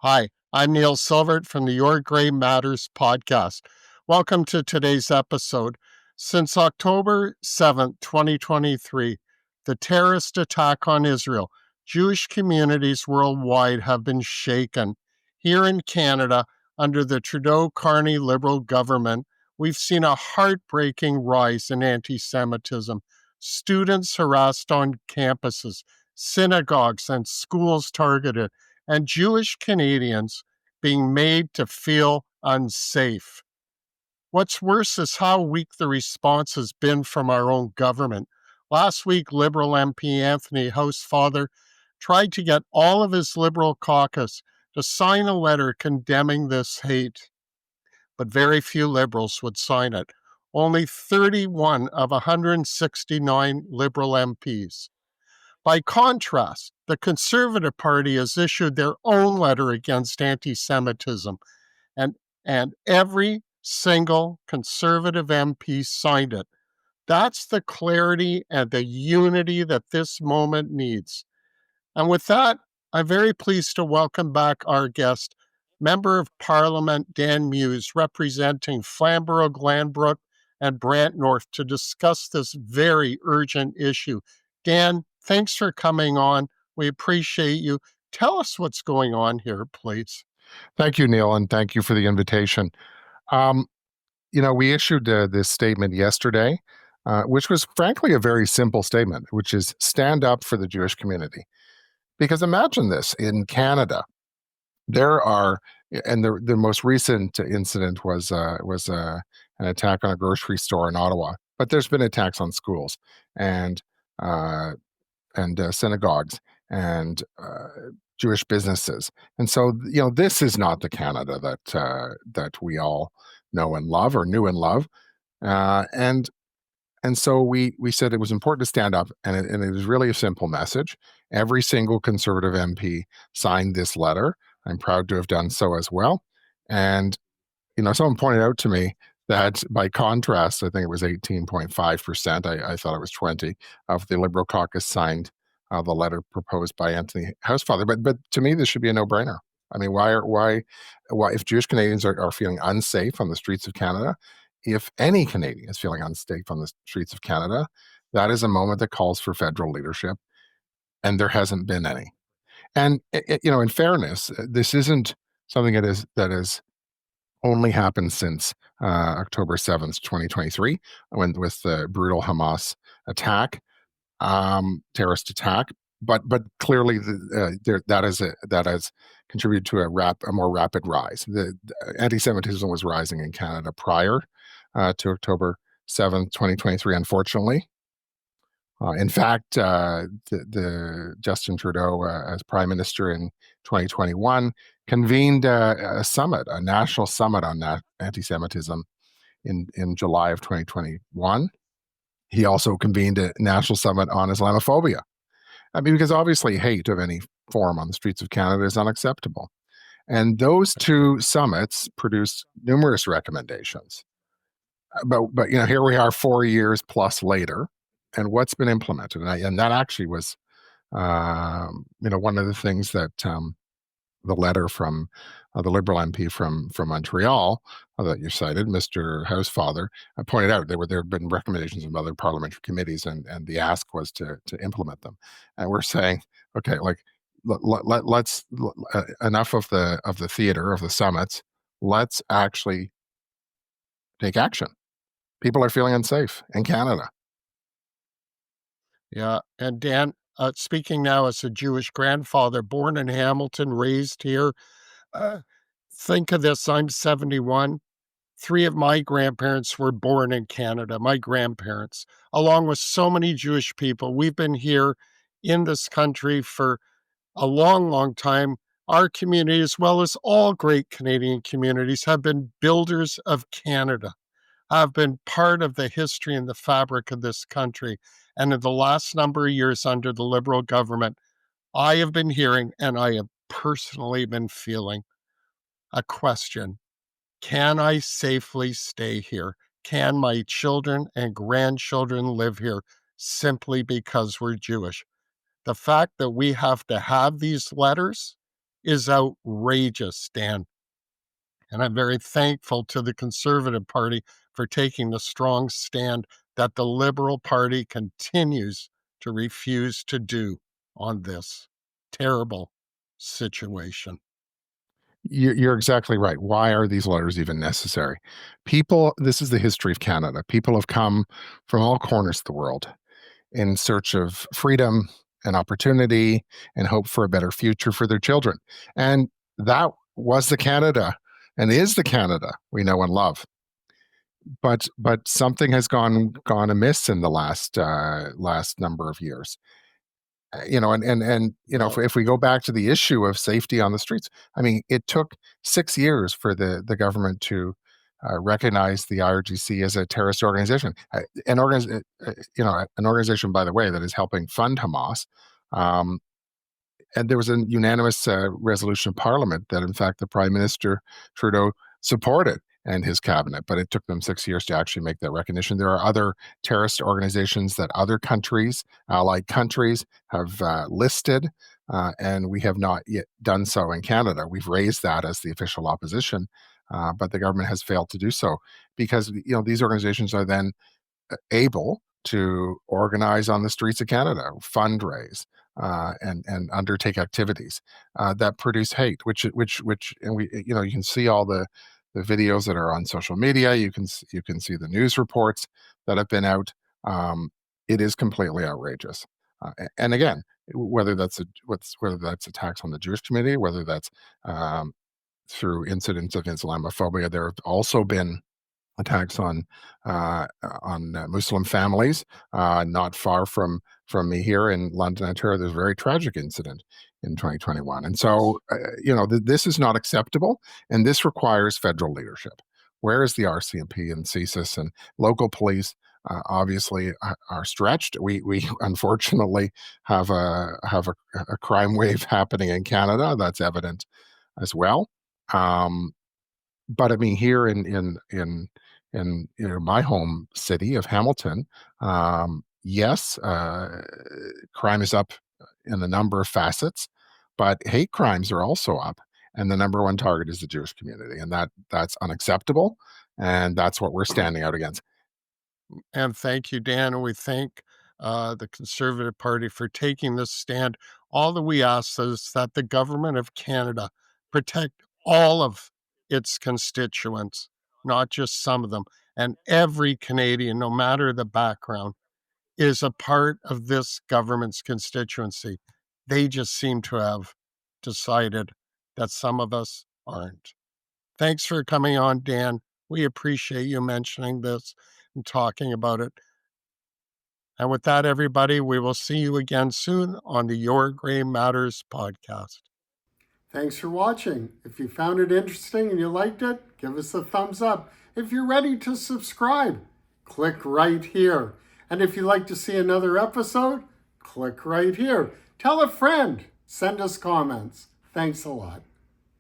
Hi, I'm Neil Silvert from the Your Grey Matters podcast. Welcome to today's episode. Since October 7th, 2023, the terrorist attack on Israel, Jewish communities worldwide have been shaken. Here in Canada, under the Trudeau-Carney Liberal government, we've seen a heartbreaking rise in anti-Semitism. Students harassed on campuses, synagogues and schools targeted, and Jewish Canadians being made to feel unsafe. What's worse is how weak the response has been from our own government. Last week, Liberal MP Anthony Housefather tried to get all of his Liberal caucus to sign a letter condemning this hate, but very few Liberals would sign it. Only 31 of 169 Liberal MPs. By contrast, the Conservative Party has issued their own letter against anti-Semitism, and every single Conservative MP signed it. That's the clarity and the unity that this moment needs. And with that, I'm very pleased to welcome back our guest, Member of Parliament Dan Muys, representing Flamborough-Glenbrook and Brant North, to discuss this very urgent issue. Dan, thanks for coming on. We appreciate you. Tell us what's going on here, please. Thank you, Neil, and thank you for the invitation. We issued this statement yesterday, which was frankly a very simple statement, which is stand up for the Jewish community. Because imagine this, in Canada, there are, and the most recent incident was an attack on a grocery store in Ottawa, but there's been attacks on schools and synagogues and Jewish businesses, and so this is not the Canada that we all know and love, or knew and love, and so we said it was important to stand up, and it was really a simple message. Every single Conservative MP signed this letter. I'm proud to have done so as well. And someone pointed out to me that by contrast, I think it was 18.5%, I thought it was 20, of the Liberal caucus signed the letter proposed by Anthony Housefather. But to me, this should be a no-brainer. I mean, why if Jewish Canadians are feeling unsafe on the streets of Canada, if any Canadian is feeling unsafe on the streets of Canada, that is a moment that calls for federal leadership, and there hasn't been any. And in fairness, this isn't something that has only happened since October 7th, 2023, with the brutal Hamas attack, terrorist attack. But clearly that has contributed to a more rapid rise. The anti-Semitism was rising in Canada prior to October 7th, 2023, unfortunately. In fact, the Justin Trudeau, as Prime Minister in 2021, convened a national summit on anti-Semitism in July of 2021. He also convened a national summit on Islamophobia. I mean, because obviously hate of any form on the streets of Canada is unacceptable. And those two summits produced numerous recommendations. But here we are 4 years plus later, and what's been implemented? And that actually was, one of the things that the letter from the Liberal MP from Montreal that you cited, Mr. Housefather, pointed out. There have been recommendations from other parliamentary committees, and the ask was to implement them. And we're saying, okay, let's enough of the theater, of the summits. Let's actually take action. People are feeling unsafe in Canada. Yeah, and Dan, speaking now as a Jewish grandfather, born in Hamilton, raised here, think of this, I'm 71. 3 of my grandparents were born in Canada, my grandparents, along with so many Jewish people. We've been here in this country for a long, long time. Our community, as well as all great Canadian communities, have been builders of Canada, have been part of the history and the fabric of this country. And in the last number of years under the Liberal government, I have been hearing, and I have personally been feeling, a question. Can I safely stay here? Can my children and grandchildren live here simply because we're Jewish? The fact that we have to have these letters is outrageous, Dan. And I'm very thankful to the Conservative Party for taking the strong stand that the Liberal Party continues to refuse to do on this terrible situation. You're exactly right. Why are these letters even necessary? People, this is the history of Canada. People have come from all corners of the world in search of freedom and opportunity and hope for a better future for their children. And that was the Canada and is the Canada we know and love. But something has gone amiss in the last number of years. If we go back to the issue of safety on the streets, I mean, it took 6 years for the government to recognize the IRGC as a terrorist organization, an organization, by the way, that is helping fund Hamas. And there was a unanimous resolution of Parliament that, in fact, the Prime Minister Trudeau supported and his cabinet, but it took them 6 years to actually make that recognition. There are other terrorist organizations that other countries, allied countries, have listed, and we have not yet done so in Canada. We've raised that as the official opposition, but the government has failed to do so because these organizations are then able to organize on the streets of Canada, fundraise, and undertake activities that produce hate, which and you can see all the videos that are on social media. You can see the news reports that have been out. It is completely outrageous. And again, whether that's attacks on the Jewish community, whether that's through incidents of Islamophobia, there have also been attacks on Muslim families not far from me here in London, Ontario. There's a very tragic incident in 2021, and so this is not acceptable, and this requires federal leadership. Where is the RCMP and CSIS and local police? Obviously, are stretched. We unfortunately have a crime wave happening in Canada. That's evident as well. But I mean, here in my home city of Hamilton, yes, crime is up in a number of facets, but hate crimes are also up, and the number one target is the Jewish community, and that's unacceptable, and that's what we're standing out against. And thank you, Dan. And we thank the Conservative Party for taking this stand. All that we ask is that the government of Canada protect all of its constituents, not just some of them. And every Canadian, no matter the background, is a part of this government's constituency. They just seem to have decided that some of us aren't. Thanks for coming on, Dan. We appreciate you mentioning this and talking about it. And with that, everybody, we will see you again soon on the Your Grey Matters podcast. Thanks for watching. If you found it interesting and you liked it, give us a thumbs up. If you're ready to subscribe, click right here. And if you'd like to see another episode, click right here. Tell a friend. Send us comments. Thanks a lot.